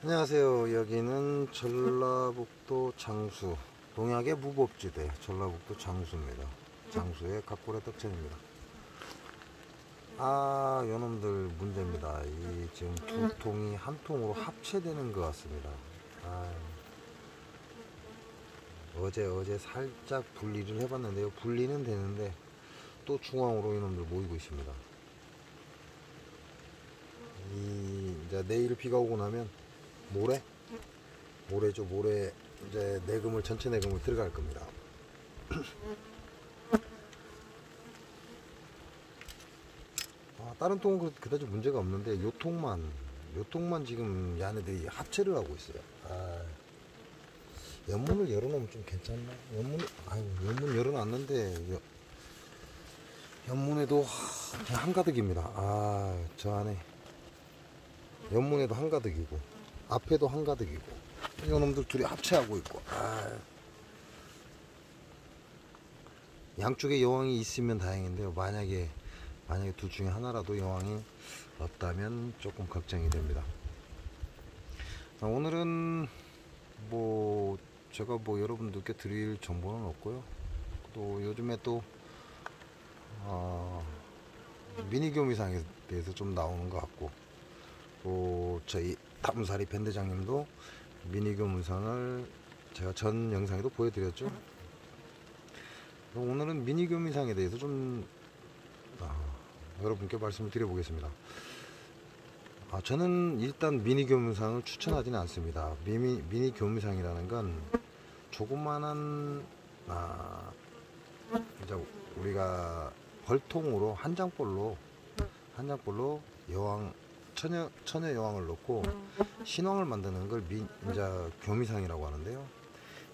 안녕하세요. 여기는 전라북도 장수, 동약의 무법지대 전라북도 장수입니다. 장수의 각골의 떡전입니다. 요놈들 문제입니다. 이 지금 두 통이 한 통으로 합체되는 것 같습니다. 어제 살짝 분리를 해봤는데요. 분리는 되는데 또 중앙으로 이놈들 모이고 있습니다. 이제 내일 비가 오고 나면 모레죠. 모레 이제 내금을, 전체 내금을 들어갈 겁니다. 다른 통은 그다지 문제가 없는데 요 통만 지금 얘네들이 합체를 하고 있어요. 연문을 열어놓으면 좀 괜찮나? 연문 열어놨는데 연문에도 그냥 한가득입니다. 저 안에 연문에도 한가득이고 앞에도 한가득이고 이놈들 둘이 합체하고 있고 양쪽에 여왕이 있으면 다행인데요. 만약에 둘 중에 하나라도 여왕이 없다면 조금 걱정이 됩니다. 오늘은 제가 여러분들께 드릴 정보는 없고요. 또 요즘에 또 미니교미상에 대해서 좀 나오는 것 같고, 또 저희 담사리 밴드장님도 미니교미상을 제가 전 영상에도 보여드렸죠. 오늘은 미니교미상에 대해서 좀 여러분께 말씀을 드려보겠습니다. 저는 일단 미니교미상을 추천하지는 않습니다. 미니교미상이라는 건 조그만한 이제 우리가 벌통으로 한 장볼로 여왕 처녀 여왕을 넣고 신왕을 만드는 걸 이제 교미상이라고 하는데요.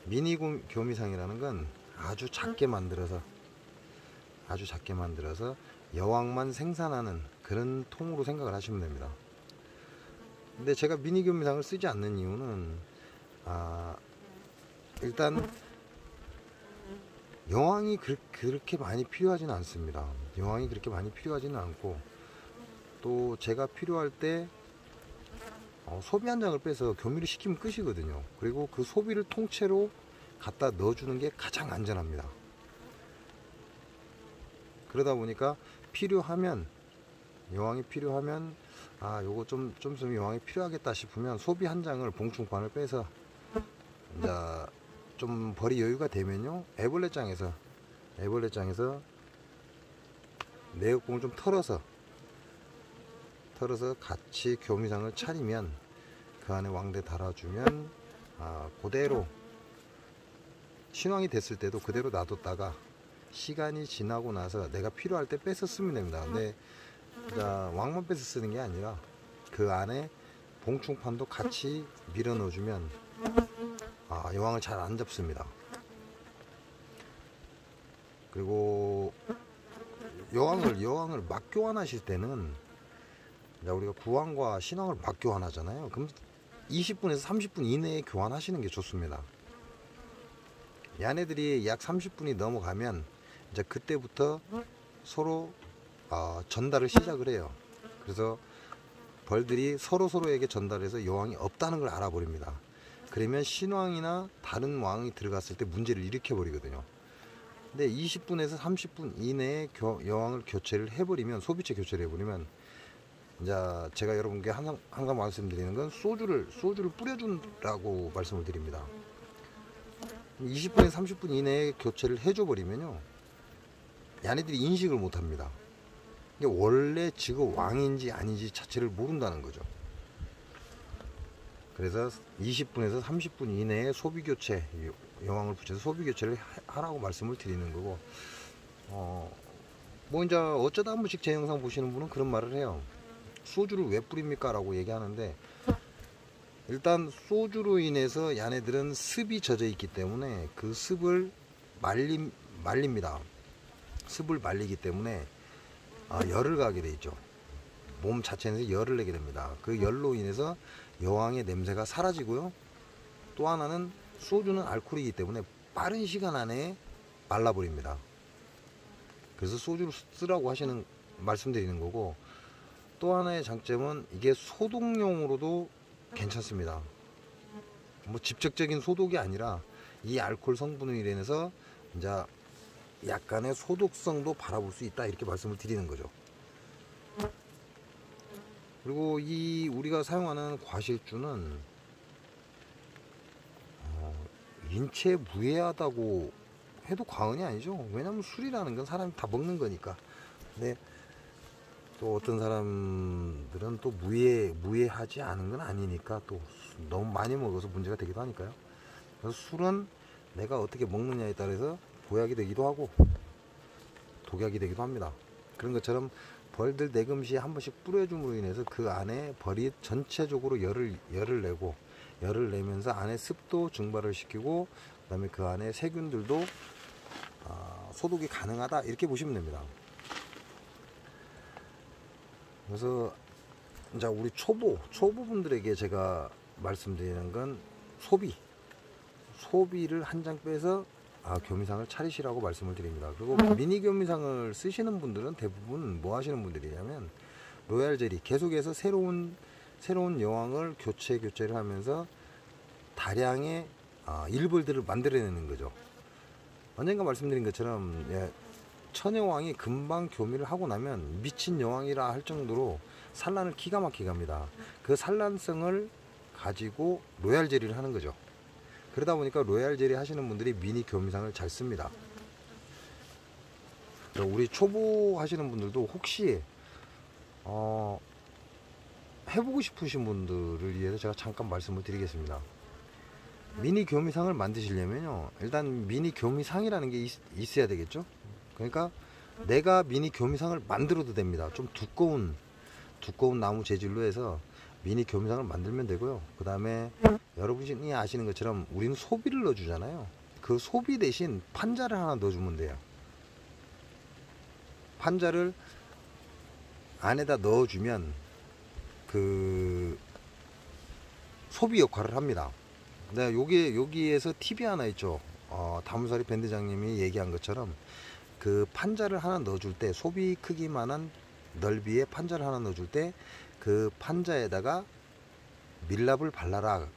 미니 교미상이라는 건 아주 작게 만들어서 여왕만 생산하는 그런 통으로 생각을 하시면 됩니다. 근데 제가 미니 교미상을 쓰지 않는 이유는 일단 여왕이 그렇게 많이 필요하지는 않습니다. 여왕이 그렇게 많이 필요하지는 않고, 또 제가 필요할 때 소비 한 장을 빼서 교미를 시키면 끝이거든요. 그리고 그 소비를 통째로 갖다 넣어주는 게 가장 안전합니다. 그러다 보니까 여왕이 필요하면 요거 좀 있으면 여왕이 필요하겠다 싶으면 소비 한 장을 봉충판을 빼서 이제 좀 벌이 여유가 되면요, 애벌레장에서 내역봉을 좀 털어서 같이 교미상을 차리면 그 안에 왕대 달아주면 그대로 신왕이 됐을 때도 그대로 놔뒀다가 시간이 지나고 나서 내가 필요할 때 빼서 쓰면 됩니다. 근데 왕만 빼서 쓰는 게 아니라 그 안에 봉충판도 같이 밀어 넣어주면 여왕을 잘 안 잡습니다. 그리고 여왕을 막 교환하실 때는 우리가 구왕과 신왕을 막 교환하잖아요. 그럼 20분에서 30분 이내에 교환하시는 게 좋습니다. 얘네들이 약 30분이 넘어가면 이제 그때부터 서로 전달을 시작을 해요. 그래서 벌들이 서로에게 전달해서 여왕이 없다는 걸 알아버립니다. 그러면 신왕이나 다른 왕이 들어갔을 때 문제를 일으켜 버리거든요. 근데 20분에서 30분 이내에 여왕을 교체를 해버리면, 소비체 교체를 해버리면, 이제 제가 여러분께 항상 말씀드리는 건 소주를 뿌려준다고 말씀을 드립니다. 20분에서 30분 이내에 교체를 해줘버리면요, 얘네들이 인식을 못합니다. 원래 지금 왕인지 아닌지 자체를 모른다는 거죠. 그래서 20분에서 30분 이내에 소비교체, 여왕을 붙여서 소비교체를 하라고 말씀을 드리는 거고, 이제 어쩌다 한 번씩 제 영상 보시는 분은 그런 말을 해요. 소주를 왜 뿌립니까? 라고 얘기하는데, 일단 소주로 인해서 얘네들은 습이 젖어 있기 때문에 그 습을 말립니다. 습을 말리기 때문에 열을 가게 돼 있죠. 몸 자체에서 열을 내게 됩니다. 그 열로 인해서 여왕의 냄새가 사라지고요. 또 하나는 소주는 알코올이기 때문에 빠른 시간 안에 말라버립니다. 그래서 소주를 쓰라고 말씀드리는 거고, 또 하나의 장점은 이게 소독용으로도 괜찮습니다. 뭐 직접적인 소독이 아니라 이 알코올 성분으로 인해서 이제 약간의 소독성도 바라볼 수 있다, 이렇게 말씀을 드리는 거죠. 그리고 이 우리가 사용하는 과실주는 인체에 무해하다고 해도 과언이 아니죠. 왜냐면 술이라는 건 사람이 다 먹는 거니까. 근데 또 어떤 사람들은 또 무해하지 않은 건 아니니까 또 너무 많이 먹어서 문제가 되기도 하니까요. 그래서 술은 내가 어떻게 먹느냐에 따라서 보약이 되기도 하고 독약이 되기도 합니다. 그런 것처럼 벌들 내금시에 한 번씩 뿌려줌으로 인해서 그 안에 벌이 전체적으로 열을 내면서 안에 습도 증발을 시키고, 그 다음에 그 안에 세균들도 소독이 가능하다, 이렇게 보시면 됩니다. 그래서 이제 우리 초보분들에게 제가 말씀드리는 건 소비를 한 장 빼서 교미상을 차리시라고 말씀을 드립니다. 그리고 미니 교미상을 쓰시는 분들은 대부분 뭐 하시는 분들이냐면 로얄 젤리 계속해서 새로운 여왕을 교체를 하면서 다량의 일벌들을 만들어내는 거죠. 언젠가 말씀드린 것처럼 천여왕이 금방 교미를 하고 나면 미친 여왕이라 할 정도로 산란을 기가 막히게 합니다. 그 산란성을 가지고 로얄 젤리를 하는 거죠. 그러다 보니까 로얄 젤리 하시는 분들이 미니 교미상을 잘 씁니다. 우리 초보 하시는 분들도 혹시 해보고 싶으신 분들을 위해서 제가 잠깐 말씀을 드리겠습니다. 미니 교미상을 만드시려면요, 일단 미니 교미상이라는 게 있어야 되겠죠. 그러니까 내가 미니 교미상을 만들어도 됩니다. 좀 두꺼운 나무 재질로 해서 미니 교미상을 만들면 되고요. 그 다음에 여러분이 아시는 것처럼 우리는 소비를 넣어주잖아요. 그 소비 대신 판자를 하나 넣어주면 돼요. 판자를 안에다 넣어주면 그 소비 역할을 합니다. 네, 여기에서 팁이 하나 있죠. 다무사리 밴드장님이 얘기한 것처럼 그 판자를 하나 넣어줄 때, 소비 크기만한 넓이의 판자를 하나 넣어줄 때 그 판자에다가 밀랍을 발라라,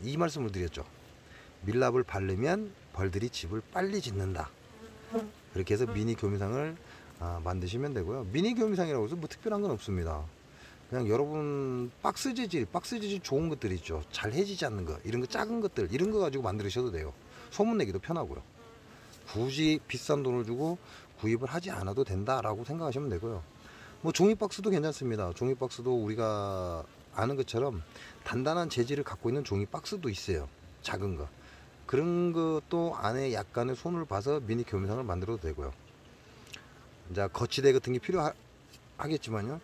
이 말씀을 드렸죠. 밀랍을 바르면 벌들이 집을 빨리 짓는다. 그렇게 해서 미니 교미상을 만드시면 되고요. 미니 교미상이라고 해서 뭐 특별한 건 없습니다. 그냥 여러분 박스 재질 좋은 것들 있죠. 잘 해지지 않는 거, 이런 거 작은 것들, 이런 거 가지고 만드셔도 돼요. 소문내기도 편하고요. 굳이 비싼 돈을 주고 구입을 하지 않아도 된다라고 생각하시면 되고요. 뭐 종이 박스도 괜찮습니다. 종이 박스도 우리가 아는 것처럼 단단한 재질을 갖고 있는 종이 박스도 있어요. 작은 거. 그런 것도 안에 약간의 손을 봐서 미니 교미상을 만들어도 되고요. 이제 거치대 같은 게 필요하겠지만요.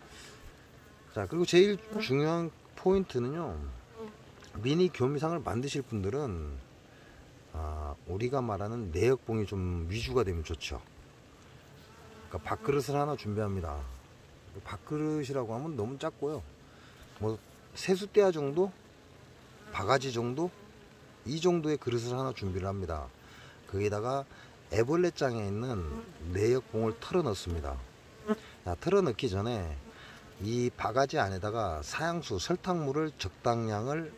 자, 그리고 제일 중요한 포인트는요, 미니 교미상을 만드실 분들은 우리가 말하는 내역봉이 좀 위주가 되면 좋죠. 그러니까 밥그릇을 하나 준비합니다. 밥그릇이라고 하면 너무 작고요. 뭐 세숫대야 정도, 바가지 정도, 이 정도의 그릇을 하나 준비를 합니다. 거기다가 애벌레장에 있는 내역봉을 털어 넣습니다. 털어 넣기 전에 이 바가지 안에다가 사양수, 설탕물을 적당량을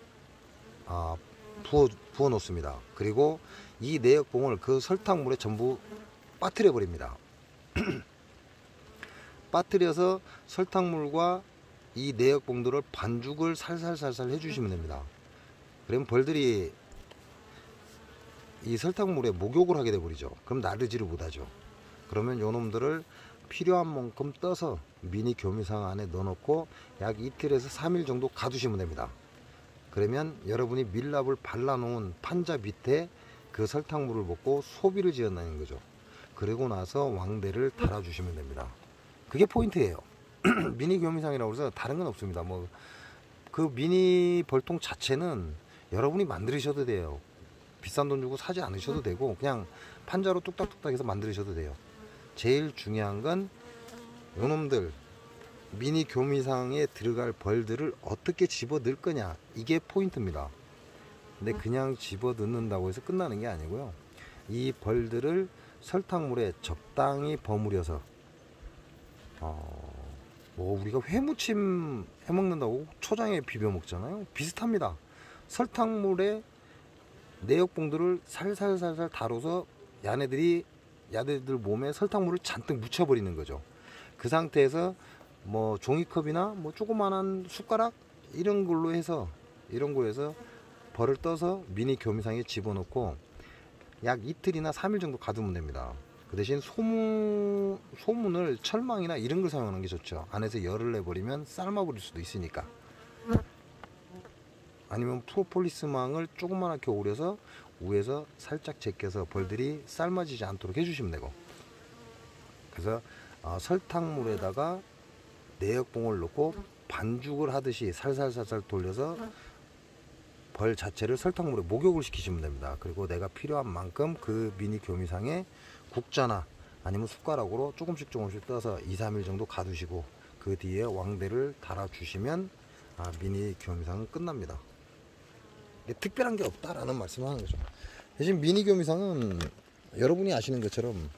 부어 놓습니다. 그리고 이 내역봉을 그 설탕물에 전부 빠뜨려 버립니다. 빠뜨려서 설탕물과 이 내역봉들을 반죽을 살살살살 해주시면 됩니다. 그러면 벌들이 이 설탕물에 목욕을 하게 돼버리죠. 그럼 나르지를 못하죠. 그러면 요 놈들을 필요한 만큼 떠서 미니 교미상 안에 넣어놓고 약 이틀에서 3일 정도 가두시면 됩니다. 그러면 여러분이 밀랍을 발라놓은 판자 밑에 그 설탕물을 붓고 소비를 지어내는 거죠. 그리고 나서 왕대를 달아주시면 됩니다. 그게 포인트예요. 미니 교미상이라고 해서 다른 건 없습니다. 뭐 그 미니 벌통 자체는 여러분이 만드셔도 돼요. 비싼 돈 주고 사지 않으셔도 되고 그냥 판자로 뚝딱뚝딱 해서 만드셔도 돼요. 제일 중요한 건 요놈들 미니 교미상에 들어갈 벌들을 어떻게 집어 넣을 거냐, 이게 포인트입니다. 근데 그냥 집어 넣는다고 해서 끝나는 게 아니고요. 이 벌들을 설탕물에 적당히 버무려서 뭐 우리가 회무침 해먹는다고 초장에 비벼 먹잖아요. 비슷합니다. 설탕물에 내역봉들을 살살살살 다뤄서 야네들 몸에 설탕물을 잔뜩 묻혀버리는 거죠. 그 상태에서 뭐 종이컵이나 뭐 조그만한 숟가락 이런 걸로 해서 벌을 떠서 미니 교미상에 집어넣고 약 이틀이나 3일 정도 가두면 됩니다. 그 대신 소문을 철망이나 이런 걸 사용하는 게 좋죠. 안에서 열을 내버리면 삶아버릴 수도 있으니까. 아니면 프로폴리스망을 조그맣게 오려서 위에서 살짝 제껴서 벌들이 삶아지지 않도록 해주시면 되고, 그래서 설탕물에다가 내역봉을 넣고 반죽을 하듯이 살살살살 돌려서 벌 자체를 설탕물에 목욕을 시키시면 됩니다. 그리고 내가 필요한 만큼 그 미니 교미상에 국자나 아니면 숟가락으로 조금씩 떠서 2-3일 정도 가두시고 그 뒤에 왕대를 달아주시면 미니 교미상은 끝납니다. 특별한 게 없다라는 말씀을 하는 거죠. 대신 미니 교미상은 여러분이 아시는 것처럼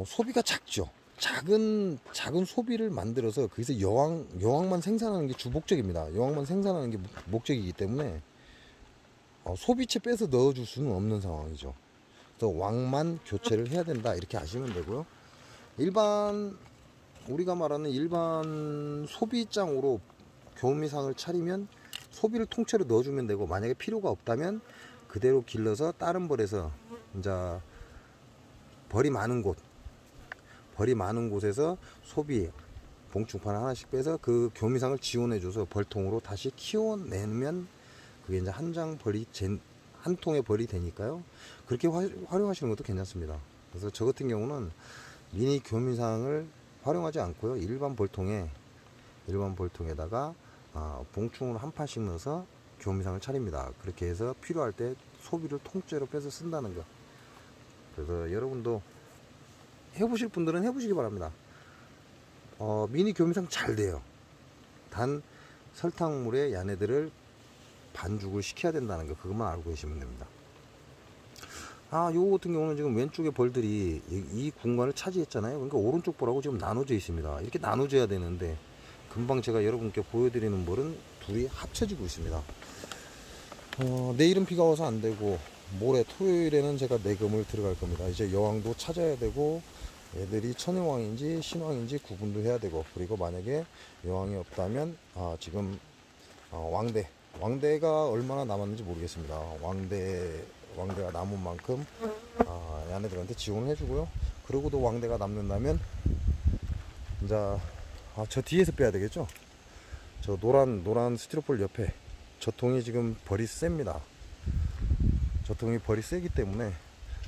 소비가 작죠. 작은 소비를 만들어서 거기서 여왕만 생산하는 게 주 목적입니다. 여왕만 생산하는 게 목적이기 때문에 소비체 빼서 넣어줄 수는 없는 상황이죠. 그래서 왕만 교체를 해야 된다 이렇게 아시면 되고요. 우리가 말하는 일반 소비장으로 교미상을 차리면 소비를 통째로 넣어주면 되고, 만약에 필요가 없다면 그대로 길러서 다른 벌에서 이제 벌이 많은 곳에서 소비 봉충판 하나씩 빼서 그 교미상을 지원해줘서 벌통으로 다시 키워내면 그게 이제 한 통의 벌이 되니까요. 그렇게 활용하시는 것도 괜찮습니다. 그래서 저 같은 경우는 미니 교미상을 활용하지 않고요. 일반 벌통에다가 봉충을 한 판씩 넣어서 교미상을 차립니다. 그렇게 해서 필요할 때 소비를 통째로 빼서 쓴다는 거. 그래서 여러분도 해보실 분들은 해보시기 바랍니다. 미니 교미상 잘 돼요. 단 설탕물에 야네들을 반죽을 시켜야 된다는 거, 그것만 알고 계시면 됩니다. 요거 같은 경우는 지금 왼쪽에 벌들이 이 공간을 차지했잖아요. 그러니까 오른쪽 벌하고 지금 나눠져 있습니다. 이렇게 나눠져야 되는데 금방 제가 여러분께 보여드리는 벌은 둘이 합쳐지고 있습니다. 내일은 비가 와서 안 되고 모레 토요일에는 제가 내금을 들어갈 겁니다. 이제 여왕도 찾아야 되고 애들이 천여왕인지 신왕인지 구분도 해야 되고, 그리고 만약에 여왕이 없다면 지금 왕대가 얼마나 남았는지 모르겠습니다. 왕대가 남은 만큼 야네들한테 지원을 해주고요. 그러고도 왕대가 남는다면 이제 저 뒤에서 빼야 되겠죠. 저 노란 스티로폴 옆에 저 통이 지금 벌이 셉니다. 저 통이 벌이 세기 때문에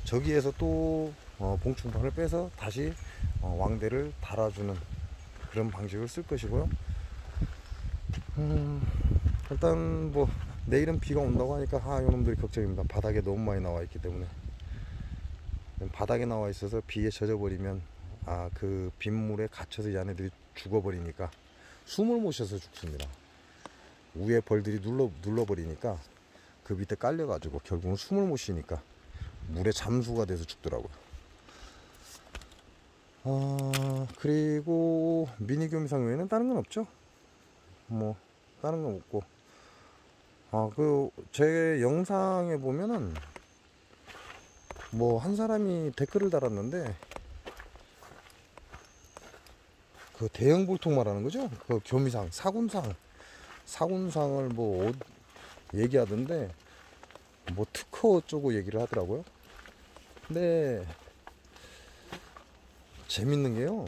저기에서 또 봉충판을 빼서 다시 왕대를 달아주는 그런 방식을 쓸 것이고요. 일단 뭐 내일은 비가 온다고 하니까 요놈들이 걱정입니다. 바닥에 너무 많이 나와 있기 때문에. 바닥에 나와 있어서 비에 젖어버리면 그 빗물에 갇혀서 얘네들이 죽어버리니까 숨을 못 쉬어서 죽습니다. 위에 벌들이 눌러버리니까 그 밑에 깔려가지고 결국은 숨을 못 쉬니까 물에 잠수가 돼서 죽더라고요. 그리고 미니 교미상 외에는 다른 건 없죠. 뭐 다른 건 없고, 제 영상에 보면은 뭐 한 사람이 댓글을 달았는데, 그 대형 볼통 말하는 거죠. 그 교미상 사군상을 뭐 얘기하던데, 뭐 특허 어쩌고 얘기를 하더라고요. 근데 재밌는 게요,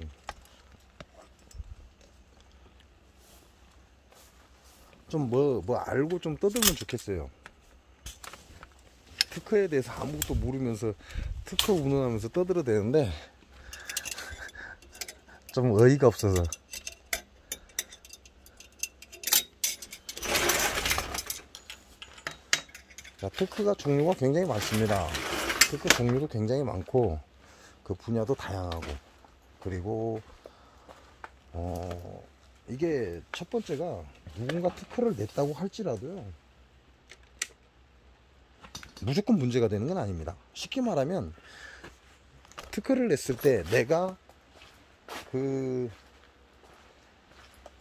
좀 뭐 알고 좀 떠들면 좋겠어요. 특허에 대해서 아무것도 모르면서 특허 운운하면서 떠들어대는데 좀 어이가 없어서. 특허가 종류가 굉장히 많습니다. 특허 종류도 굉장히 많고 그 분야도 다양하고, 그리고 이게 첫 번째가 누군가 특허를 냈다고 할지라도요, 무조건 문제가 되는 건 아닙니다. 쉽게 말하면 특허를 냈을 때 내가 그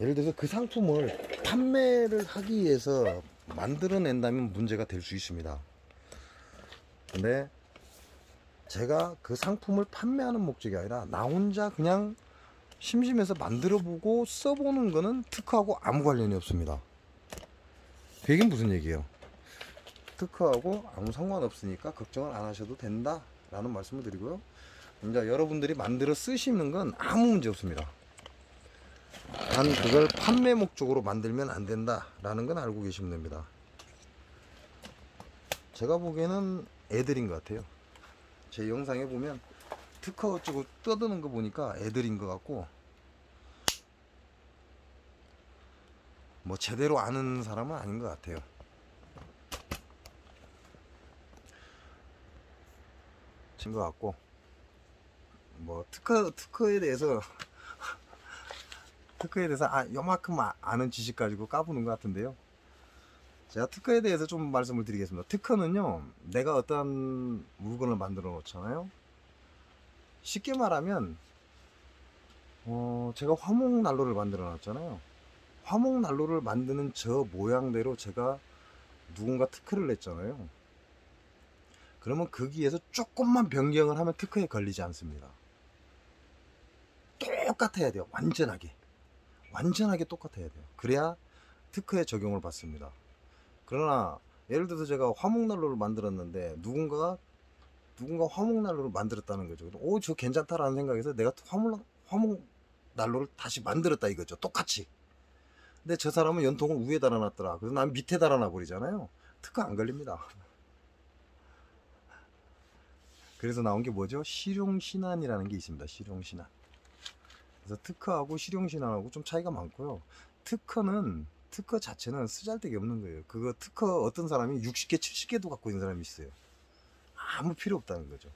예를 들어서 그 상품을 판매를 하기 위해서 만들어낸다면 문제가 될 수 있습니다. 근데 제가 그 상품을 판매하는 목적이 아니라 나 혼자 그냥 심심해서 만들어보고 써보는 거는 특허하고 아무 관련이 없습니다. 그 얘기는 무슨 얘기예요? 특허하고 아무 상관없으니까 걱정을 안 하셔도 된다 라는 말씀을 드리고요. 이제 여러분들이 만들어 쓰시는 건 아무 문제 없습니다. 단 그걸 판매 목적으로 만들면 안 된다 라는 건 알고 계시면 됩니다. 제가 보기에는 애들인 것 같아요. 제 영상에 보면 특허 어쩌고 떠드는 거 보니까 애들인 것 같고, 뭐 제대로 아는 사람은 아닌 것 같아요. 친 것 같고, 뭐 특허에 대해서 요만큼 아는 지식 가지고 까부는 것 같은데요. 제가 특허에 대해서 좀 말씀을 드리겠습니다. 특허는요, 내가 어떤 물건을 만들어 놓잖아요. 쉽게 말하면 제가 화목난로를 만들어 놨잖아요. 화목난로를 만드는 저 모양대로 제가 누군가 특허를 냈잖아요. 그러면 거기에서 조금만 변경을 하면 특허에 걸리지 않습니다. 똑같아야 돼요. 완전하게 똑같아야 돼요. 그래야 특허에 적용을 받습니다. 그러나 예를 들어서 제가 화목난로를 만들었는데 누군가 화목난로를 만들었다는 거죠. 저 괜찮다라는 생각에서 내가 화목난로를 다시 만들었다 이거죠. 똑같이. 근데 저 사람은 연통을 위에 달아놨더라. 그래서 난 밑에 달아놔 버리잖아요. 특허 안 걸립니다. 그래서 나온 게 뭐죠? 실용신안이라는 게 있습니다. 실용신안. 그래서 특허하고 실용신안하고 좀 차이가 많고요. 특허 자체는 쓰잘데기 없는 거예요. 그거 특허 어떤 사람이 60개, 70개도 갖고 있는 사람이 있어요. 아무 필요 없다는 거죠.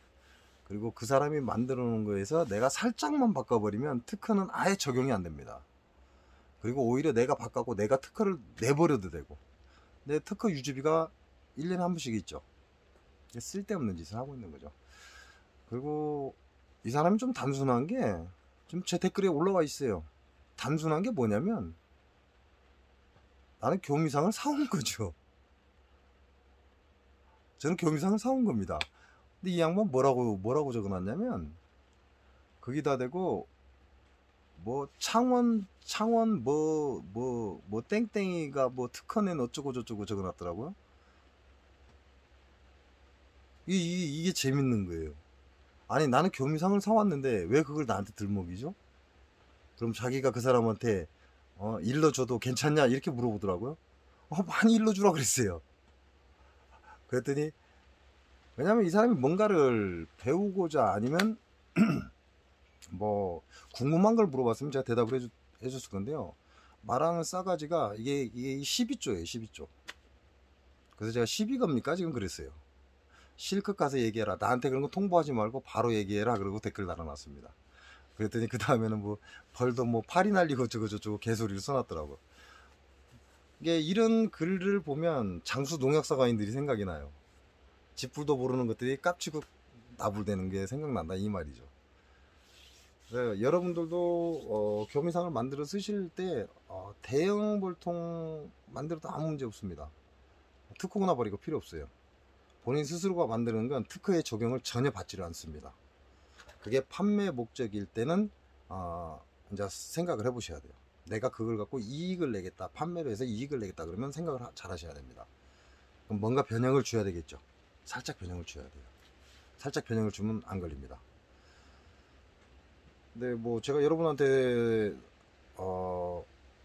그리고 그 사람이 만들어 놓은 거에서 내가 살짝만 바꿔버리면 특허는 아예 적용이 안 됩니다. 그리고 오히려 내가 바꿨고 내가 특허를 내버려도 되고. 근데 특허 유지비가 1년에 한 번씩 있죠. 쓸데없는 짓을 하고 있는 거죠. 그리고 이 사람이 좀 단순한 게 지금 제 댓글에 올라와 있어요. 단순한 게 뭐냐면 나는 교미상을 사온 거죠. 저는 교미상을 사온 겁니다. 근데 이 양반 뭐라고 적어놨냐면 거기다 대고 뭐 창원 뭐 땡땡이가 뭐 특허낸 어쩌고 저쩌고 적어놨더라고요. 이게 재밌는 거예요. 아니 나는 교미상을 사왔는데 왜 그걸 나한테 들먹이죠? 그럼 자기가 그 사람한테 일러줘도 괜찮냐 이렇게 물어보더라고요. 많이 일러주라 그랬어요. 그랬더니 왜냐면 이 사람이 뭔가를 배우고자 아니면 뭐 궁금한 걸 물어봤으면 제가 대답을 해줬을 건데요. 말하는 싸가지가 이게 12조예요. 12조. 그래서 제가 12겁니까 지금 그랬어요. 실컷 가서 얘기해라. 나한테 그런 거 통보하지 말고 바로 얘기해라. 그러고 댓글 달아놨습니다. 그랬더니 그 다음에는 뭐 벌도 뭐 팔이 날리고 저쩌고 개소리를 써놨더라고. 이게 이런 글을 보면 장수 농약사가인들이 생각이 나요. 쥐뿔도 모르는 것들이 깝치고 나불대는 게 생각난다 이 말이죠. 네, 여러분들도 교미상을 만들어 쓰실 때 대형 볼통 만들어도 아무 문제 없습니다. 특허나 버리고 필요 없어요. 본인 스스로가 만드는 건 특허의 적용을 전혀 받지를 않습니다. 그게 판매 목적일 때는 이제 생각을 해보셔야 돼요. 내가 그걸 갖고 이익을 내겠다, 판매로 해서 이익을 내겠다 그러면 생각을 잘 하셔야 됩니다. 그럼 뭔가 변형을 줘야 되겠죠. 살짝 변형을 줘야 돼요. 살짝 변형을 주면 안 걸립니다. 근데 뭐 제가 여러분한테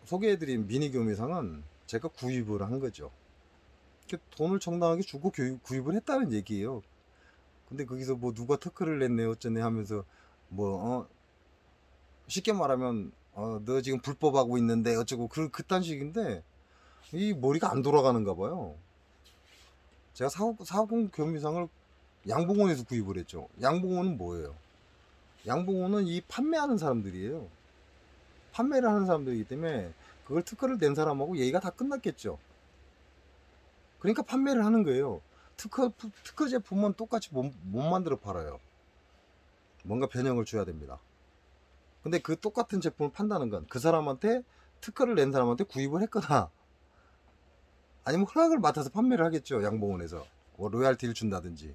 소개해드린 미니 교미상은 제가 구입을 한 거죠. 돈을 정당하게 주고 구입을 했다는 얘기예요. 근데 거기서 뭐 누가 특허를 냈네 어쩌네 하면서 뭐 쉽게 말하면 너 지금 불법하고 있는데 어쩌고 그딴 식인데 이 머리가 안 돌아가는가 봐요. 제가 사본 교미상을 양봉원에서 구입을 했죠. 양봉원은 뭐예요? 양봉원은 이 판매하는 사람들이에요. 판매를 하는 사람들이기 때문에 그걸 특허를 낸 사람하고 얘기가 다 끝났겠죠. 그러니까 판매를 하는 거예요. 특허 제품은 똑같이 못 만들어 팔아요. 뭔가 변형을 줘야 됩니다. 근데 그 똑같은 제품을 판다는 건 그 사람한테 특허를 낸 사람한테 구입을 했거나 아니면 허락을 맡아서 판매를 하겠죠. 양봉원에서 뭐 로얄티를 준다든지.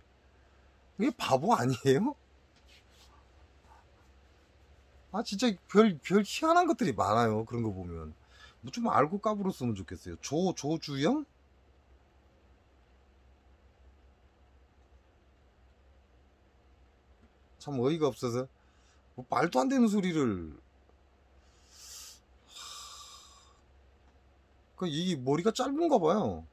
이게 바보 아니에요? 아 진짜 별 희한한 것들이 많아요. 그런 거 보면 뭐 좀 알고 까불었으면 좋겠어요. 조주영? 참 어이가 없어서 뭐 말도 안 되는 소리를. 이게 머리가 짧은가 봐요.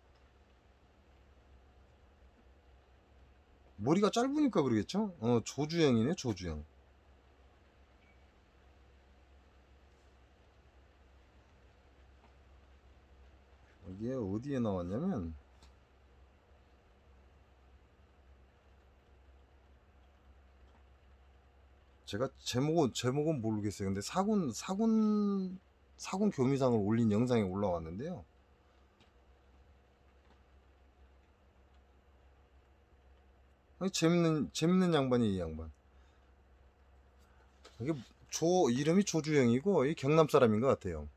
머리가 짧으니까 그러겠죠? 조주영이네, 조주영. 이게 어디에 나왔냐면, 제가 제목은 모르겠어요. 근데 사군 교미상을 올린 영상에 올라왔는데요. 아니, 재밌는 양반이 이 양반. 이게 이름이 조주영이고, 이 경남 사람인 것 같아요.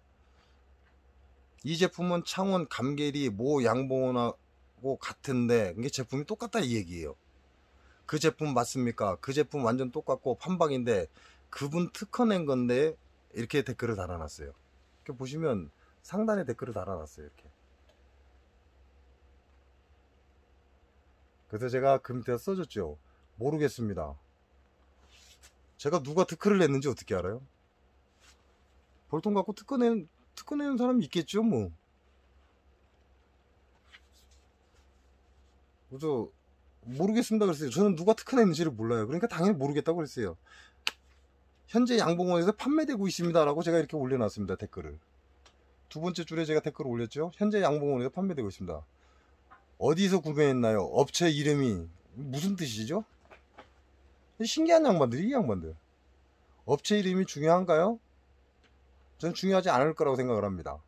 이 제품은 창원 감계리 모 양봉원하고 같은데, 이게 제품이 똑같다 이 얘기예요. 그 제품 맞습니까? 그 제품 완전 똑같고 판박인데, 그분 특허 낸 건데, 이렇게 댓글을 달아놨어요. 이렇게 보시면 상단에 댓글을 달아놨어요. 이렇게. 그래서 제가 그 밑에 써줬죠. 모르겠습니다. 제가 누가 특허를 냈는지 어떻게 알아요? 볼통 갖고 특허 내는 사람이 있겠죠, 뭐. 그래서 모르겠습니다 그랬어요. 저는 누가 특허 냈는지를 몰라요. 그러니까 당연히 모르겠다고 그랬어요. 현재 양봉원에서 판매되고 있습니다 라고 제가 이렇게 올려놨습니다. 댓글을. 두 번째 줄에 제가 댓글을 올렸죠. 현재 양봉원에서 판매되고 있습니다. 어디서 구매했나요? 업체 이름이 무슨 뜻이죠? 신기한 양반들이, 이 양반들. 업체 이름이 중요한가요? 저는 중요하지 않을 거라고 생각을 합니다.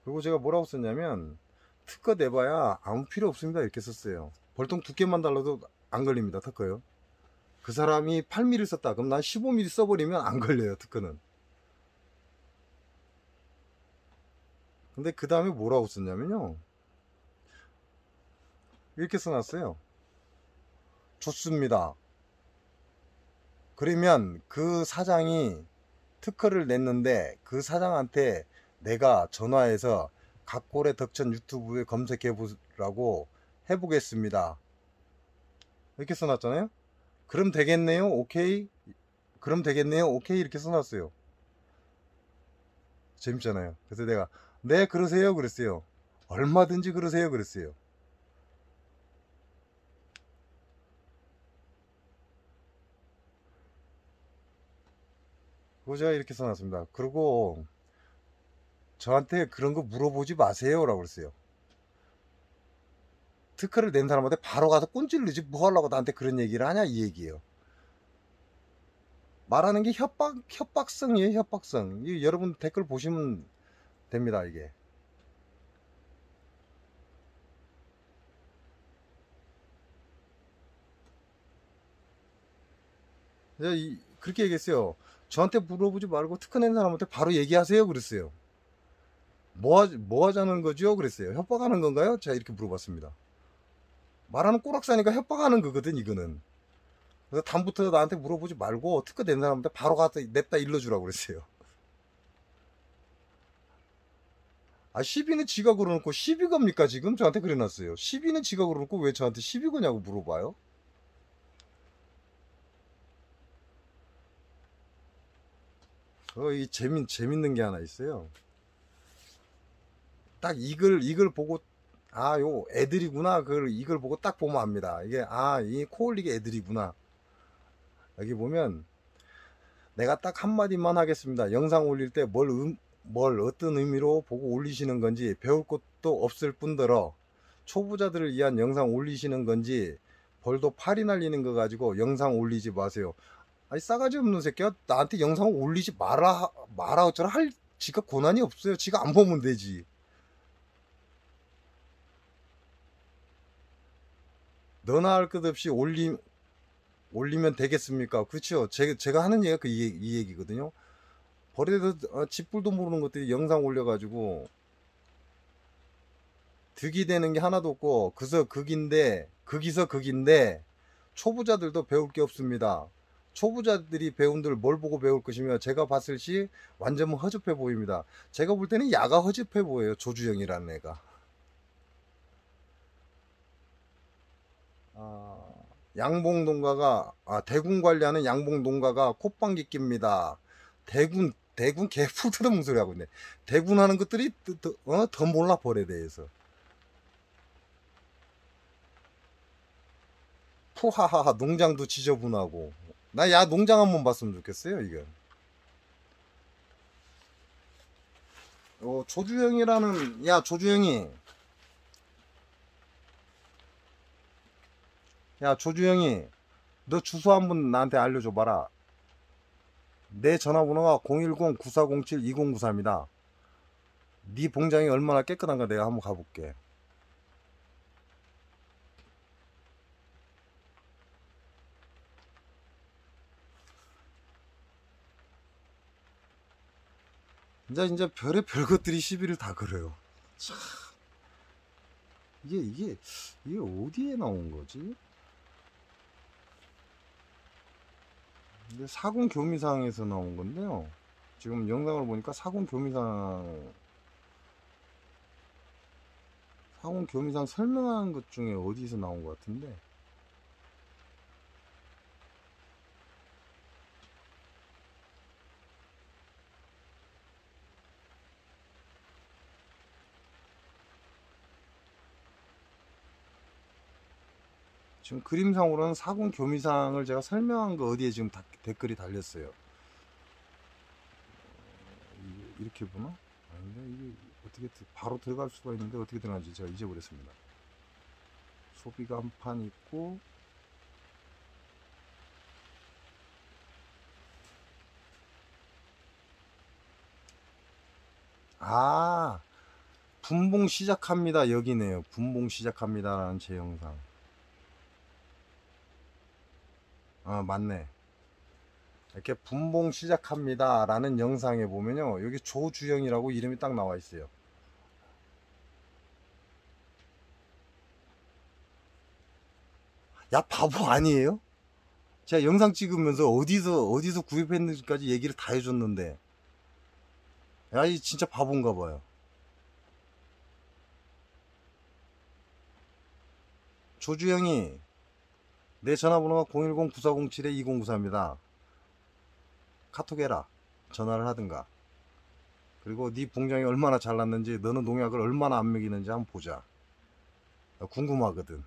그리고 제가 뭐라고 썼냐면, 특허 내봐야 아무 필요 없습니다 이렇게 썼어요. 벌통 두께만 달라도 안 걸립니다. 특허요. 그 사람이 8mm 썼다 그럼 난 15mm 써버리면 안 걸려요. 특허는. 근데 그 다음에 뭐라고 썼냐면요, 이렇게 써놨어요. 좋습니다. 그러면 그 사장이 특허를 냈는데 그 사장한테 내가 전화해서 각골의 덕천 유튜브에 검색해 보라고 해보겠습니다. 이렇게 써놨잖아요. 그럼 되겠네요. 오케이. 그럼 되겠네요. 오케이. 이렇게 써놨어요. 재밌잖아요. 그래서 내가 네 그러세요 그랬어요. 얼마든지 그러세요 그랬어요. 그거 제가 이렇게 써놨습니다. 그리고 저한테 그런 거 물어보지 마세요 라고 그랬어요. 특허를 낸 사람한테 바로 가서 꼰질르지 뭐 하려고 나한테 그런 얘기를 하냐 이 얘기예요. 말하는 게 협박성이에요. 협박성. 여러분 댓글 보시면 됩니다. 이게 그렇게 얘기했어요. 저한테 물어보지 말고 특허 낸 사람한테 바로 얘기하세요 그랬어요. 뭐 하자는 거죠 그랬어요. 협박하는 건가요? 제가 이렇게 물어봤습니다. 말하는 꼬락사니까 협박하는 거거든 이거는. 그래서 다음부터 나한테 물어보지 말고 특허 낸 사람한테 바로 가서 냅다 일러주라고 그랬어요. 아, 시비는 지가 걸어놓고 시비 겁니까 지금? 저한테 그래놨어요. 시비는 지가 걸어놓고 왜 저한테 시비 거냐고 물어봐요. 이 재밌는 게 하나 있어요. 딱 이걸 보고 요 애들이구나. 이걸 보고 딱 보면 압니다. 이게 이 코올리게 애들이구나. 여기 보면 내가 딱 한마디만 하겠습니다. 영상 올릴 때 뭘 어떤 의미로 보고 올리시는 건지 배울 것도 없을 뿐더러 초보자들을 위한 영상 올리시는 건지 벌도 팔이 날리는 거 가지고 영상 올리지 마세요. 아니 싸가지 없는 새끼야. 나한테 영상 올리지 마라 어쩌라 할 지가 권한이 없어요. 지가 안 보면 되지. 너나 할 것 없이 올리면 되겠습니까? 그렇죠. 제가 하는 얘기가 이 얘기거든요. 버려도 짓불도 모르는 것들이 영상 올려가지고 득이 되는 게 하나도 없고 극이서 극인데 초보자들도 배울 게 없습니다. 초보자들이 배운들 뭘 보고 배울 것이며 제가 봤을 시 완전 허접해 보입니다. 제가 볼 때는 야가 허접해 보여요. 조주영이라는 애가. 양봉동가가 대군 관리하는 양봉동가가 콧방귀 낍니다. 대군 개풀 들은 소리 하고 있네. 대군 하는 것들이 더 몰라 벌에 대해서. 푸하하하 농장도 지저분하고. 나 야 농장 한번 봤으면 좋겠어요 이거. 조주영이라는 조주영이 조주영이 너 주소 한번 나한테 알려줘 봐라. 내 전화번호가 010-9407-2093입니다. 네 봉장이 얼마나 깨끗한가 내가 한번 가볼게. 이제 별의 것들이 시비를 다 걸어요. 참 이게 어디에 나온 거지? 이게 사군 교미상에서 나온 건데요. 지금 영상을 보니까 사군 교미상 설명한 것 중에 어디서 나온 것 같은데. 지금 그림상으로는 사군 교미상을 제가 설명한 거 어디에 지금 댓글이 달렸어요. 이렇게 보나? 아닌데 이게 어떻게 바로 들어갈 수가 있는데 어떻게 들어가는지 제가 잊어버렸습니다. 소비가 한 판 있고 분봉 시작합니다 여기네요. 분봉 시작합니다 라는 제 영상. 맞네. 이렇게 분봉 시작합니다 라는 영상에 보면요 여기 조주영이라고 이름이 딱 나와 있어요. 야 바보 아니에요? 제가 영상 찍으면서 어디서 구입했는지까지 얘기를 다 해줬는데 야 이 진짜 바본가 봐요. 조주영이 내 전화번호가 010-9407-2094입니다. 카톡 해라. 전화를 하든가. 그리고 네 봉장이 얼마나 잘났는지 너는 농약을 얼마나 안 먹이는지 한번 보자. 궁금하거든.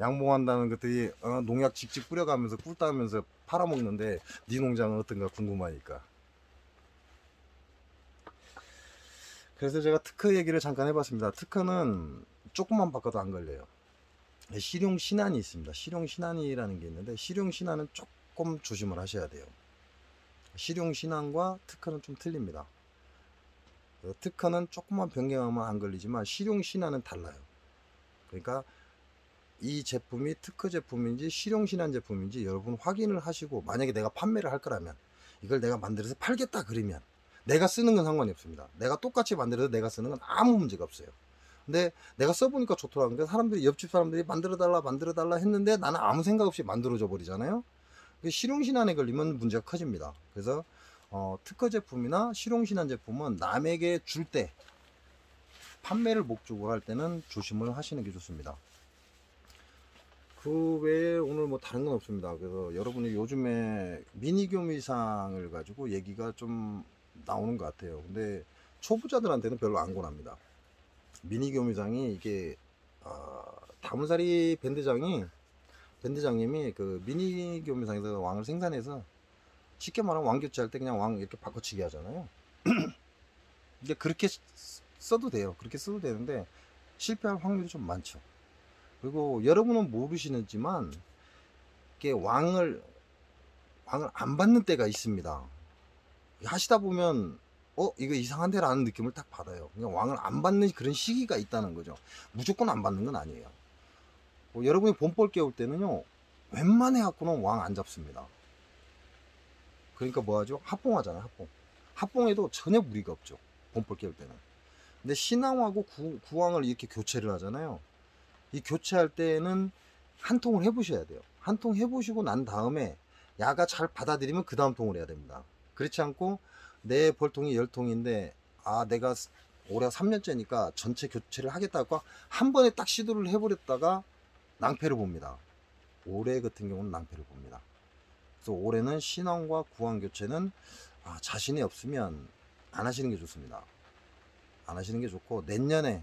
양봉한다는 것들이 농약 직접 뿌려가면서 꿀 따면서 팔아먹는데 네 농장은 어떤가 궁금하니까. 그래서 제가 특허 얘기를 잠깐 해봤습니다. 특허는 조금만 바꿔도 안 걸려요. 실용신안이 있습니다. 실용신안이라는 게 있는데 실용신안은 조금 조심을 하셔야 돼요. 실용신안과 특허는 좀 틀립니다. 특허는 조금만 변경하면 안 걸리지만 실용신안은 달라요. 그러니까 이 제품이 특허 제품인지 실용신안 제품인지 여러분 확인을 하시고, 만약에 내가 판매를 할 거라면 이걸 내가 만들어서 팔겠다 그러면 내가 쓰는 건 상관이 없습니다. 내가 똑같이 만들어서 내가 쓰는 건 아무 문제가 없어요. 근데 내가 써보니까 좋더라고요. 사람들이, 옆집 사람들이 만들어달라 했는데 나는 아무 생각 없이 만들어져 버리잖아요. 실용신안에 걸리면 문제가 커집니다. 그래서 특허 제품이나 실용신안 제품은 남에게 줄 때, 판매를 목적으로 할 때는 조심을 하시는 게 좋습니다. 그 외에 오늘 뭐 다른 건 없습니다. 그래서 여러분이 요즘에 미니교미상을 가지고 얘기가 좀 나오는 것 같아요. 근데 초보자들한테는 별로 안 권합니다. 미니교미상이 이게 다문사리 밴드장님이 그 미니교미상에서 왕을 생산해서, 쉽게 말하면 왕 교체할 때 그냥 왕 이렇게 바꿔치기 하잖아요. 이게 그렇게 써도 돼요. 그렇게 써도 되는데 실패할 확률이 좀 많죠. 그리고 여러분은 모르시는지만 이게 왕을 안 받는 때가 있습니다. 하시다 보면 이거 이상한데 라는 느낌을 딱 받아요. 그냥 왕을 안 받는 그런 시기가 있다는 거죠. 무조건 안 받는 건 아니에요. 여러분이 본볼 깨울 때는요, 웬만해 갖고는 왕 안 잡습니다. 그러니까 뭐 하죠? 합봉하잖아요. 합봉해도 전혀 무리가 없죠. 본볼 깨울 때는. 근데 신왕하고 구왕을 이렇게 교체를 하잖아요. 이 교체할 때는 한 통을 해보셔야 돼요. 한 통 해보시고 난 다음에 야가 잘 받아들이면 그 다음 통을 해야 됩니다. 그렇지 않고 내 벌통이 10통인데 내가 올해 3년째니까 전체 교체를 하겠다고 한 번에 딱 시도를 해버렸다가 낭패를 봅니다. 올해 같은 경우는 낭패를 봅니다. 그래서 올해는 신왕과 구왕 교체는 자신이 없으면 안 하시는 게 좋습니다. 안 하시는 게 좋고 내년에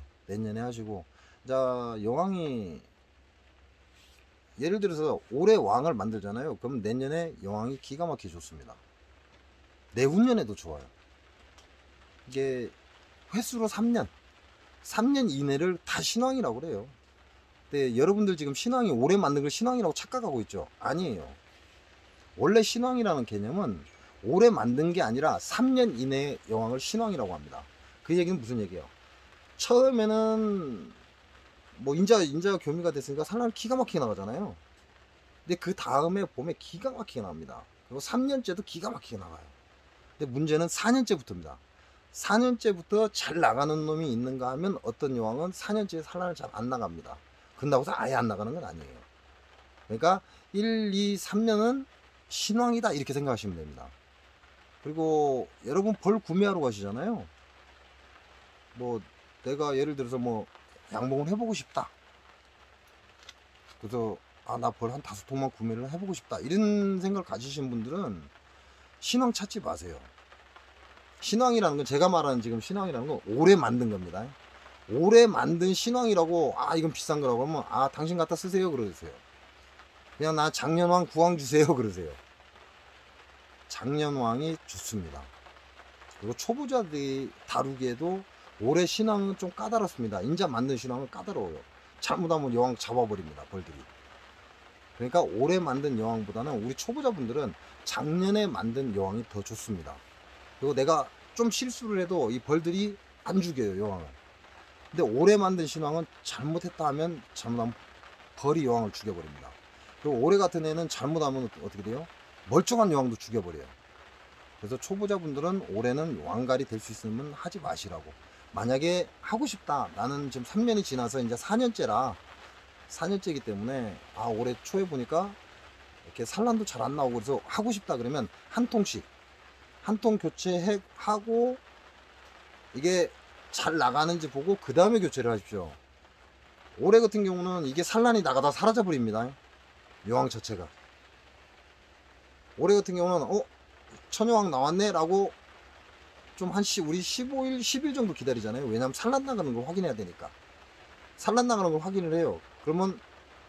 하시고, 자, 여왕이 예를 들어서 올해 왕을 만들잖아요. 그럼 내년에 여왕이 기가 막히게 좋습니다. 내후년에도 좋아요. 이게 횟수로 3년 이내를 다 신왕이라고 그래요. 근데 여러분들 지금 신왕이 올해 만든 걸 신왕이라고 착각하고 있죠. 아니에요. 원래 신왕이라는 개념은 올해 만든 게 아니라 3년 이내의 여왕을 신왕이라고 합니다. 그 얘기는 무슨 얘기예요? 처음에는 뭐 인자가 교미가 됐으니까 산란이 기가 막히게 나가잖아요. 근데 그 다음에 봄에 기가 막히게 나옵니다. 그리고 3년째도 기가 막히게 나가요. 근데 문제는 4년째부터입니다. 4년째부터 잘 나가는 놈이 있는가 하면 어떤 여왕은 4년째에 산란을 잘 안 나갑니다. 그런다고 해서 아예 안 나가는 건 아니에요. 그러니까 1, 2, 3년은 신왕이다 이렇게 생각하시면 됩니다. 그리고 여러분 벌 구매하러 가시잖아요. 뭐 내가 예를 들어서 뭐 양봉을 해보고 싶다. 그래서 나 벌 한 5통만 구매를 해보고 싶다. 이런 생각을 가지신 분들은 신왕 찾지 마세요. 신왕이라는 건 제가 말하는 지금 신왕이라는 건 올해 만든 겁니다. 올해 만든 신왕이라고 이건 비싼 거라고 하면 당신 갖다 쓰세요 그러세요. 그냥 나 작년왕 구왕 주세요 그러세요. 작년왕이 좋습니다. 그리고 초보자들이 다루기에도 올해 신왕은 좀 까다롭습니다. 인자 만든 신왕은 까다로워요. 잘못하면 여왕 잡아버립니다. 벌들이. 그러니까 올해 만든 여왕보다는 우리 초보자분들은 작년에 만든 여왕이 더 좋습니다. 그리고 내가 좀 실수를 해도 이 벌들이 안 죽여요 여왕을. 근데 올해 만든 신왕은 잘못했다 하면 벌이 여왕을 죽여버립니다. 그리고 올해 같은 애는 잘못하면 어떻게 돼요? 멀쩡한 여왕도 죽여버려요. 그래서 초보자분들은 올해는 왕갈이 될 수 있으면 하지 마시라고. 만약에 하고 싶다, 나는 지금 3년이 지나서 이제 4년째이기 때문에 올해 초에 보니까 이렇게 산란도 잘 안 나오고 그래서 하고 싶다 그러면 한 통씩 한 통 교체하고 이게 잘 나가는지 보고 그 다음에 교체를 하십시오. 올해 같은 경우는 이게 산란이 나가다 사라져 버립니다. 여왕 자체가. 올해 같은 경우는 천여왕 나왔네 라고 좀 우리 15일 10일 정도 기다리잖아요. 왜냐면 산란 나가는 걸 확인해야 되니까. 산란 나가는 걸 확인을 해요. 그러면